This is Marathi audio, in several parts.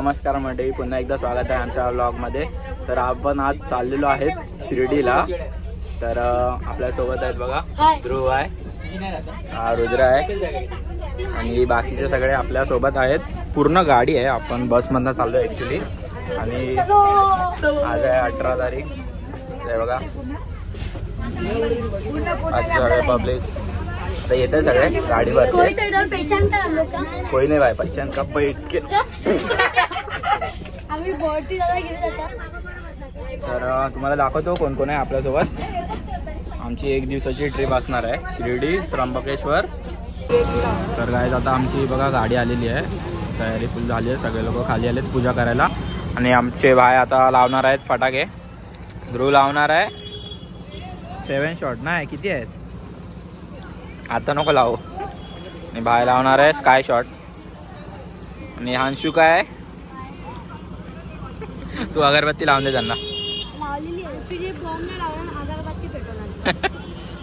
नमस्कार मंडळी, पुन्हा एकदा स्वागत आहे आमच्या व्लॉगमध्ये। तर आपण आज चाललेलो आहेत शिर्डीला। तर आपल्यासोबत आहेत बघा, ध्रुव आहे, रुद्र आहे आणि बाकीचे सगळे आपल्या सोबत आहेत। पूर्ण गाडी आहे, आपण बसमधनं चाललो ॲक्च्युली। आणि आज आहे 18 तारीख, हे बघा आज पब्लिक आता येते सगळे गाडीवर। कोई नाही भाई, पहचान का बैठ के तर तुम्हाला दाखवतो कोण कोण आहे आपल्यासोबत। आमची 1 दिवसाची ट्रिप असणार आहे, शिर्डी त्र्यंबकेश्वर। तर गाइस आता आमची बघा गाडी आलेली आहे, तयारी फुल झाली आहे, सगळे लोक खाली आलेत पूजा करायला। आणि आमचे भाई आता लावणार आहेत फटाके। ध्रुव लावणार आहे 7 शॉट नाही, किती आहेत आता नको लावू। आणि भाई लावणार आहे स्काय शॉट। आणि हांशू काय तू अगरबत्ती लावून दे त्यांना।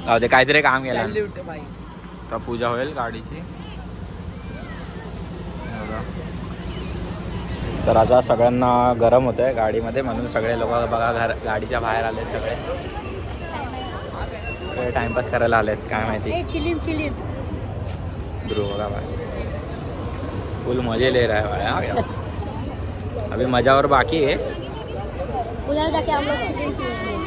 लावू दे, काहीतरी काम केलं तर पूजा होईल गाडीची। तर आता सगळ्यांना गरम होत आहे गाडीमध्ये, म्हणून सगळे लोक बघा गाडीच्या बाहेर आले। सगळे टाइमपास करायला आलेत, काय माहिती। ध्रुव बघा भाई फुल मजे ले रहा है भाई, अभी मजा और बाकी है। उधर जाके हम लोग चिकन पिएंगे।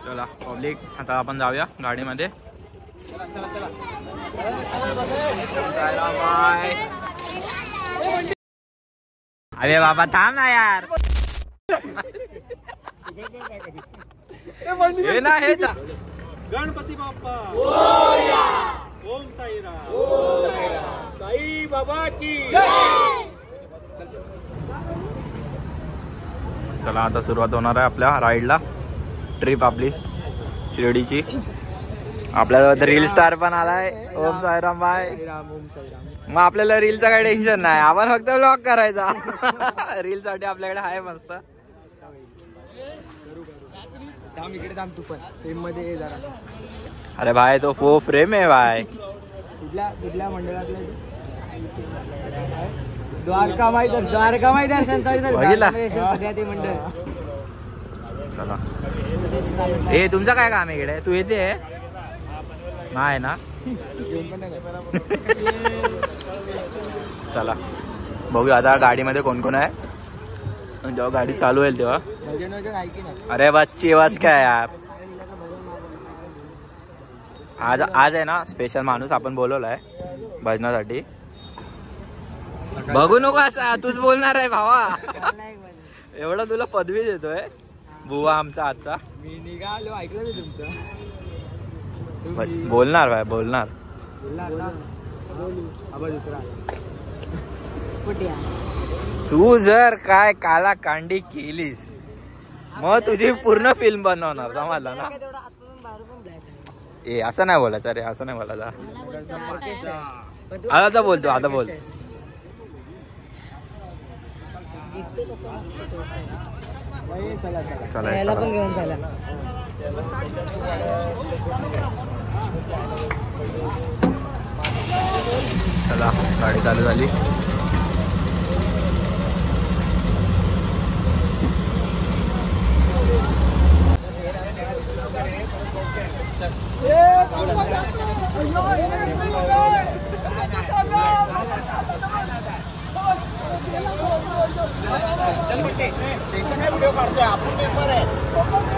चला पब्लिक, आता आपण जाऊया गाडीमध्ये। अरे बाबा थांब ना यार, हे ना हे गणपती बाप्पा मोरया, ओम साईराम, ओम साईराम, साई बाबा की जय। चला आता सुरुवात होणार आहे आपल्या राईडला, ट्रिप आपली शिर्डीची। आपल्याला रील स्टार पण आलाय, ओम साईराम भाई। मग आपल्याला रीलचा काही टेन्शन नाही, आपण फक्त व्लॉग करायचा। रील साठी आपल्याकडे आहे मस्त। अरे भाई तो फो फ्रेम आहे भाई। कुठल्या मंडळातलं? द्वारकामाई दर्शन मंडळ। चला हे तुमचं काय काम आहे इकडे, तू येते नाही ना? चला बघूया आता गाडीमध्ये कोण कोण आहे, जेव्हा गाडी चालू होईल तेव्हा। अरे बच्ची बस काय यार, आज आहे ना स्पेशल माणूस आपण बोलवलाय भजनासाठी। बघू नको असा, तूच बोलणार आहे भावा। एवढा तुला पदवी देतोय बुवा आमचा आजचा। मी निघालो, ऐकलं मी तुमचं। बोलणार भाई, बोलणार। तू जर काय काला कांडी केलीस मग तुझी पूर्ण फिल्म बनवणार, समजला ना? ए असं नाही बोलायचं, अरे असं नाही बोलायचं। आता बोलतो, आता बोल। चला पण घेऊन चला। चला गाडी चालू झाली।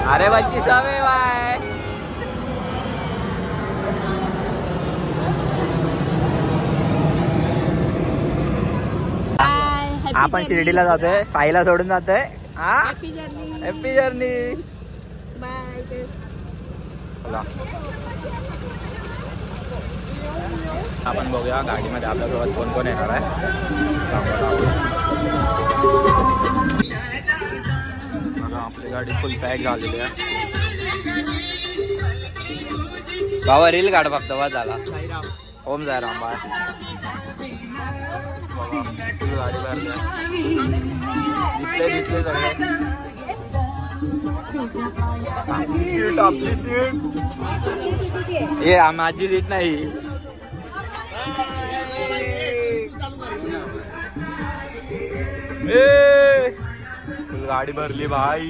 अरे बच्ची सब है भाई। आपण शिर्डीला जातोय, साईला सोडून जातोय। Happy journey bye. चला आपण बघूया गाडीमध्ये आपल्यासोबत कोण कोण येणार आहे. आपली गाडी फुल पॅक झालेली आहे. बाबा रील काढ फक्त बस झाला. ओम साईराम बाय. फुल गाडी भरली दिसले सगळे. आपली सीट ये माझी सीट नाही. फुल गाडी भरली भाई.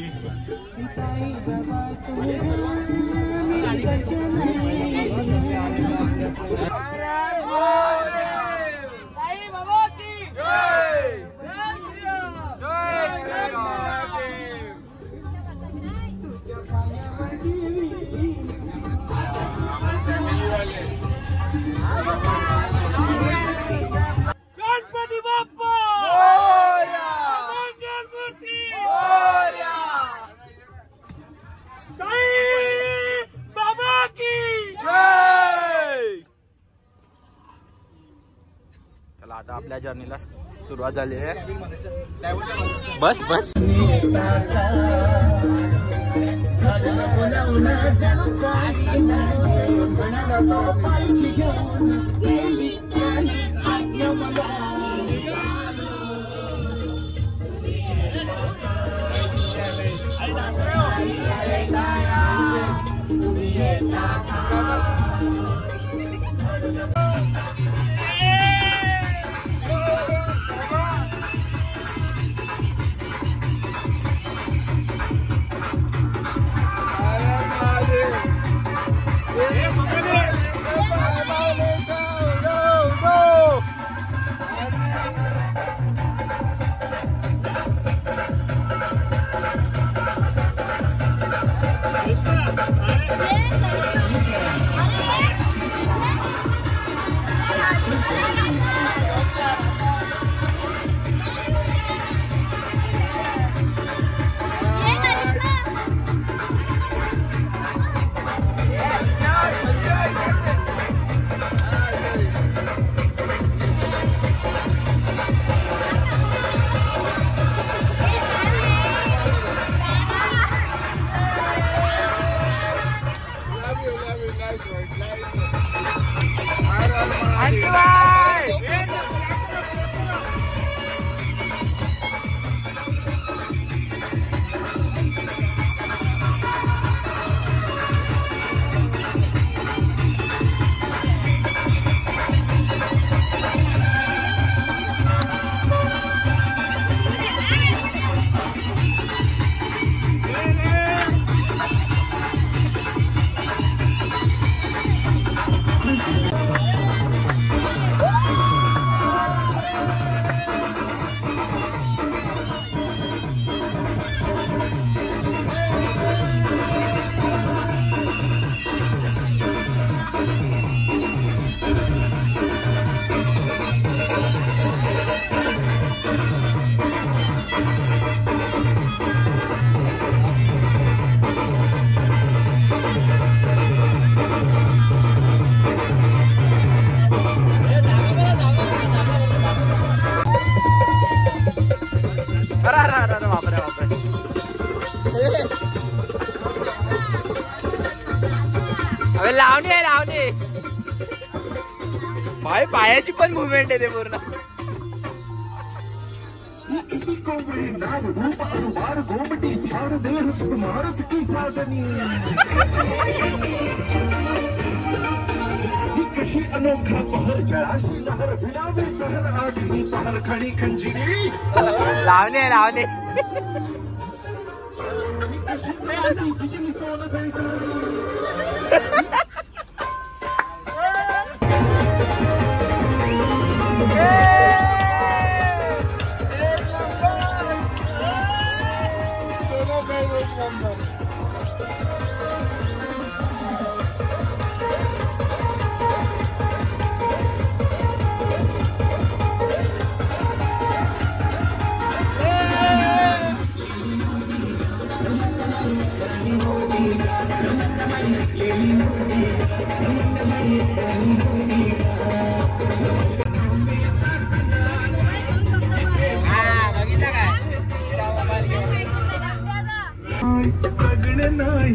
गणपती बाप्पा मंगलमूर्ती साई बाबा की जय. चला आता आपल्या जर्नीला सुरुवात झाली आहे. बस बस. अबे लावणी आहे लावणी. भाई पायाची पण मुवमेंट आहे ते पूर्ण. कशी अनोखा पहर जळाशी लहर विलावे सहर आधी पहर खणी खंजिरी लावणी आहे लावणी.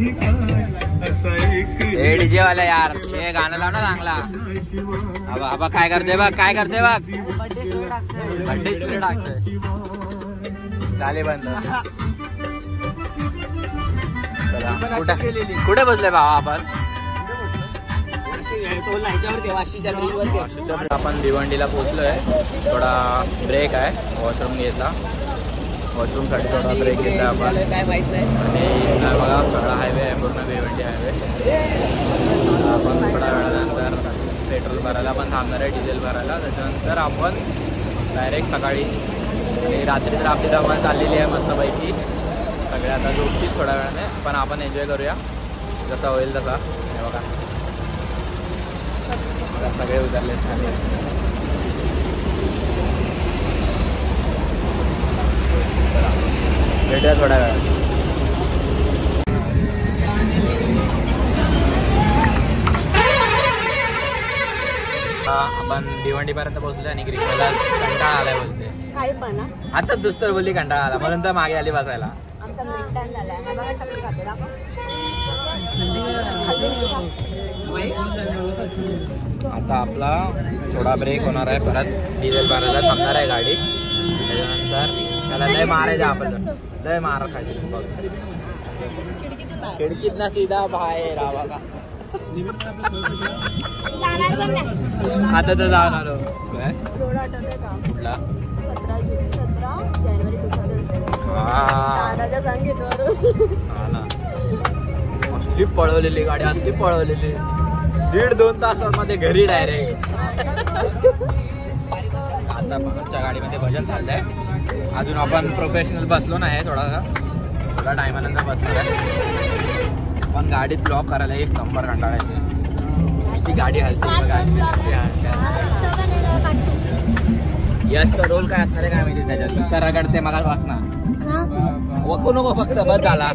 नाही काय असा एक ए डीजे वाला यार, हे गाणं लाव ना चांगला. आबा काय करते बघ, काय करते बघ, बर्थडे स्टोरी टाकतोय. झाले बंद. चला कुठे बसले भावा आपण? आपण भिवंडीला पोहोचलोय. थोडा ब्रेक आहे, वॉशरूम घेतला. वॉशरूम साठी थोडा ब्रेक घेतला आपण. काय माहित नाही. आणि बघा सगळा हायवे आहे, पूर्ण भिवंडी हायवे. आपण थोड्या वेळानंतर पेट्रोल भरायला पण थांबणार आहे, डिझेल भरायला. त्याच्यानंतर आपण डायरेक्ट सकाळी, रात्री तर आपली धमाल चाललेली आहे मस्तपैकी. सगळे आता झोपतील थोड्या वेळाने, पण आपण एन्जॉय करूया जसा होईल तसा. हे बघा सगळे उतरले खाली. भेटूया थोड्या वेळात. आपण भिवंडीपर्यंत पोहोचलो आणि ग्रीष्माला कंटाळा आलाय बोलते. काय पण आता दुसरं बोलली कंटाळा आला म्हणून तर मागे आली बसायला. आमचा ब्रेक टाइम झालाय. हा बघा चकली खाते दाखव. आता आपला थोडा ब्रेक होणार आहे, परत डिझेल भरायला थांबणार आहे गाडी. त्याच्यानंतर त्याला लय मारायचं, आपण लय मार खायचं बघ. खिडकीत ना सीधा बाहेर बघा. आता तर जाऊन आलो. रोड आठवतोय का? कुठला? 17 जानेवारी 2000. दादाच्या संगीतवरून. हा ना, असली पळवलेली गाडी, असली पळवलेली. 1.5-2 तासामध्ये घरी डायरेक्ट. आता आमच्या गाडीमध्ये भजन चाललंय. अजून आपण प्रोफेशनल बसलो नाही, थोडा टायमानंतर बसणार आहे. पण गाडीत ब्लॉक करायला एक नंबर कंटाळा येते. नुसती गाडी हलते. यशचा रोल काय असणार आहे काय माहिती त्याच्यात. नुसता रगडते मला वाटणार. ओळखू नको फक्त, बस झाला.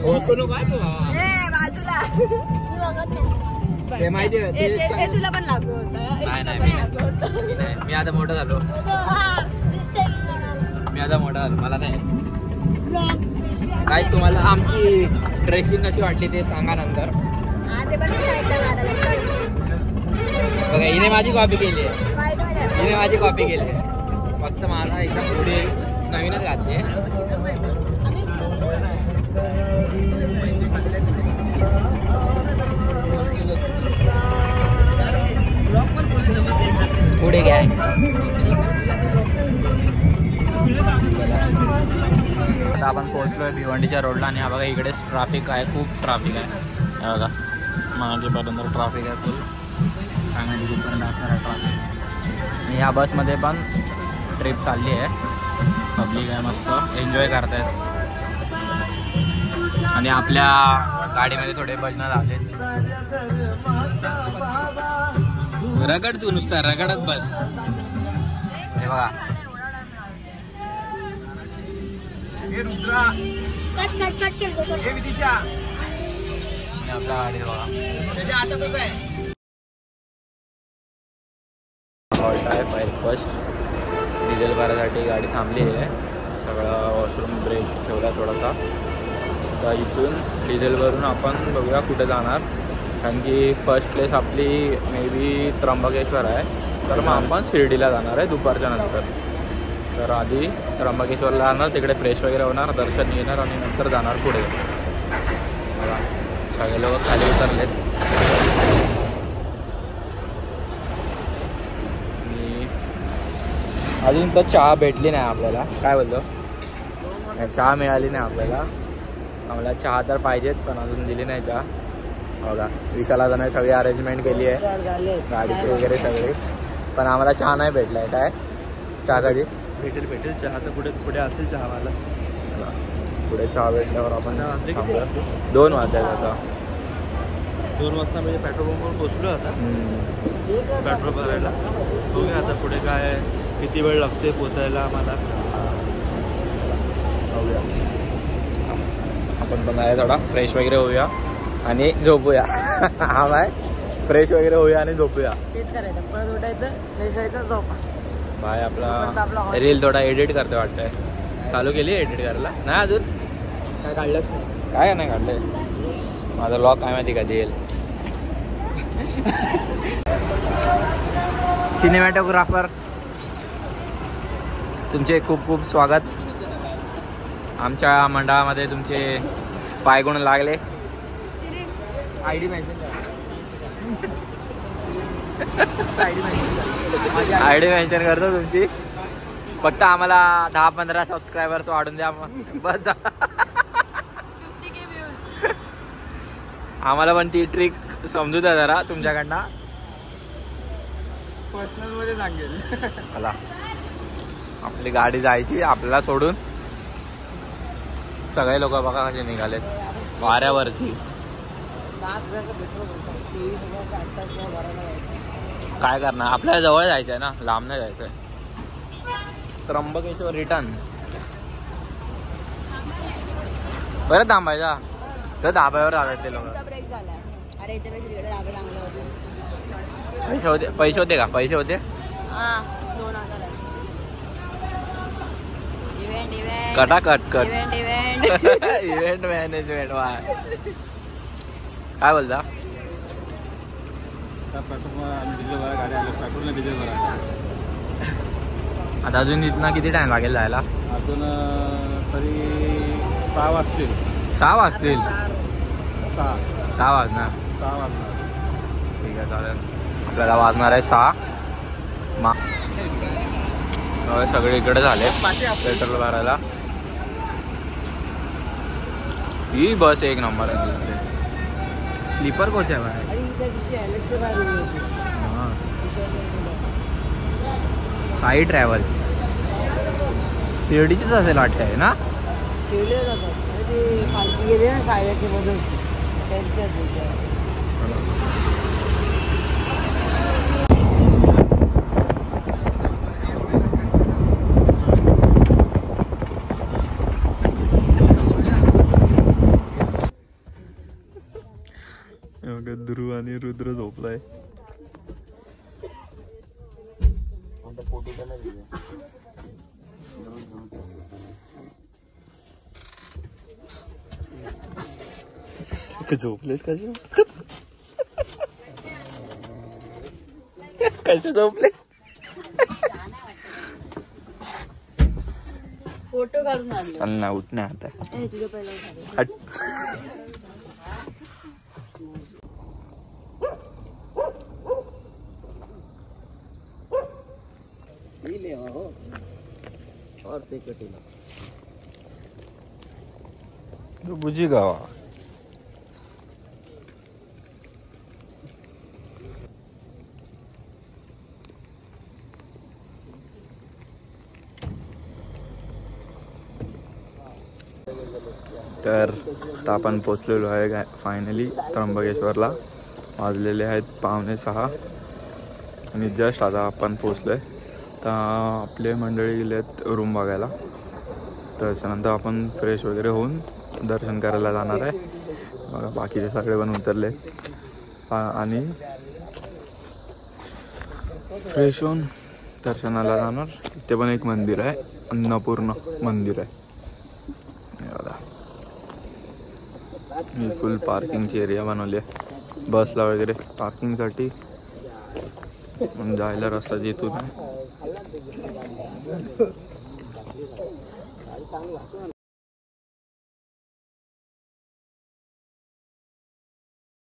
ओळखू नको बाजूला ते माहिती तुला पण लागू होतं. नाही, मी आता मोठं झालो. मला नाही. काय तुम्हाला आमची ड्रेसिंग कशी वाटली ते सांगा नंतर. बघा हिने माझी कॉपी केली आहे. फक्त मला एकदम पुढे नवीनच घातली. पुढे घ्या. आता आपण पोहोचलोय भिवंडीच्या रोडला आणि हा बघा इकडेच ट्रॅफिक आहे, खूप ट्रॅफिक आहे. हे बघा मागेपर्यंत ट्रॅफिक आहे फुल. सांगा तिथपर्यंत असणार आहे ट्रॅफिक. आणि या बसमध्ये पण ट्रिप चालली आहे. पब्लिक आहे, मस्त एन्जॉय करतायत. आणि आपल्या गाडीमध्ये थोडे भजन लावले. रगड तू नुसता रगडत बस. हे बघा आपल्या गाडी बघा. हॉल्ट आहे फर्स्ट. डिझेल भरायसाठी गाडी थांबली आहे. सगळं वॉशरूम ब्रेक ठेवला थोडासा. तर इथून डिझेल भरून आपण बघूया कुठे जाणार. कारण की फर्स्ट प्लेस आपली मे बी त्र्यंबकेश्वर आहे. तर मग आपण शिर्डीला जाणार आहे दुपारच्या नंतर. तर आधी त्र्यंबकेश्वरला जाणार, तिकडे फ्रेश वगैरे होणार, दर्शन घेणार आणि नंतर जाणार पुढे. बघा सगळे लोक खाली उतरलेत. अजून तर चहा भेटली नाही आपल्याला. काय बोलतो, चहा मिळाली नाही आपल्याला. आम्हाला चहा तर पाहिजेत पण अजून दिली नाही चहा. बघा विशाला जाण्याची सगळी अरेंजमेंट केली आहे गाडीची वगैरे सगळी, पण आम्हाला चहा नाही भेटला आहे. काय चहा कधी भेटेल चहा तर पुढे असेल चहावाला. पुढे चहा भेटल्यावर आपण 2 वाजता आता 2 वाजता म्हणजे पेट्रोल पंपवर पोचलो आता. पेट्रोल भरायला बघूया आता पुढे काय किती वेळ लागते पोचायला आम्हाला. आपण पण आहे थोडा फ्रेश वगैरे होऊया आणि झोपूया. हा बाय फ्रेश वगैरे होऊया आणि झोपूया. तेच करायचं, परत उठायचं, फ्रेश व्हायचं, झोपा. बाय आपला रील थोडा एडिट करते वाटतंय. चालू केली एडिट करायला? नाही अजून काय काढलंच नाही. काय नाही काढलंय. माझा ब्लॉग काय माहिती कधी येईल. सिनेमॅटोग्राफर तुमचे खूप खूप स्वागत. आमच्या मंडळामध्ये तुमचे पायगुण लागले. आयडी मेन्शन करतो तुमची. फक्त आम्हाला 10-15 सबस्क्रायबर्स वाढून द्या बस. आम्हाला पण ती ट्रिक समजू द्या जरा तुमच्याकडनं. पर्सनल मध्ये सांगेल. चला आपली गाडी जायची आपल्याला सोडून. सगळे लोक बघा कसे निघालेत वाऱ्यावरती. काय करणार, आपल्याला जवळ जायचंय ना, लांब नाही जायचंय. त्र्यंबकेश्वर रिटर्न. बरं थांबायचा तर धाब्यावर आले ते लोक. ब्रेक झाला. अरे याच्यापेक्षा तिकडे धाबे चांगले होते. पैसे होते का? पैसे होते. हा 2000 आहे. इव्हेंट कटाकट कट. Event event management. वा काय बोलता? आता अजून इथनं किती टाइम लागेल जायला? अजून तरी 6 वाजतील. 6 वाजतील. 6 वाजणार. 6 वाजणार. ठीक आहे चालेल. आपल्याला वाजणार आहे 6. सगळे इकडे झाले पेट्रोल भरायला. ही बस एक नंबर आहे. स्लीपर कोच आहे बाहेर. साई ट्रॅव्हल शिर्डीचीच असेल वाटतं आहे ना. शिवले जातात ते पालखी गेले ना सायलेचे मधून त्यांचे असेल. ध्रुव आणि रुद्र झोपलाय. झोपलेत कसे? कसे झोपले? फोटो काढून आणले. चल ना उठ ना आता. तुझं पहिलं हट. बुजी गावा. तर आता आपण पोचलेलो आहे फायनली त्र्यंबकेश्वरला. वाजलेले आहेत 5:45 आणि जस्ट आता आपण पोचलोय. तर आपले मंडळी गेलेत रूम बघायला. त्याच्यानंतर आपण फ्रेश वगैरे होऊन दर्शन करायला जाणार आहे. बघा बाकीचे सगळे पण उतरले आणि फ्रेश होऊन दर्शनाला जाणार. इथे पण एक मंदिर आहे, अन्नपूर्ण मंदिर आहे. मी फुल पार्किंगची एरिया बनवली आहे बसला वगैरे पार्किंगसाठी. मग जायला रस्ता जिथून आहे.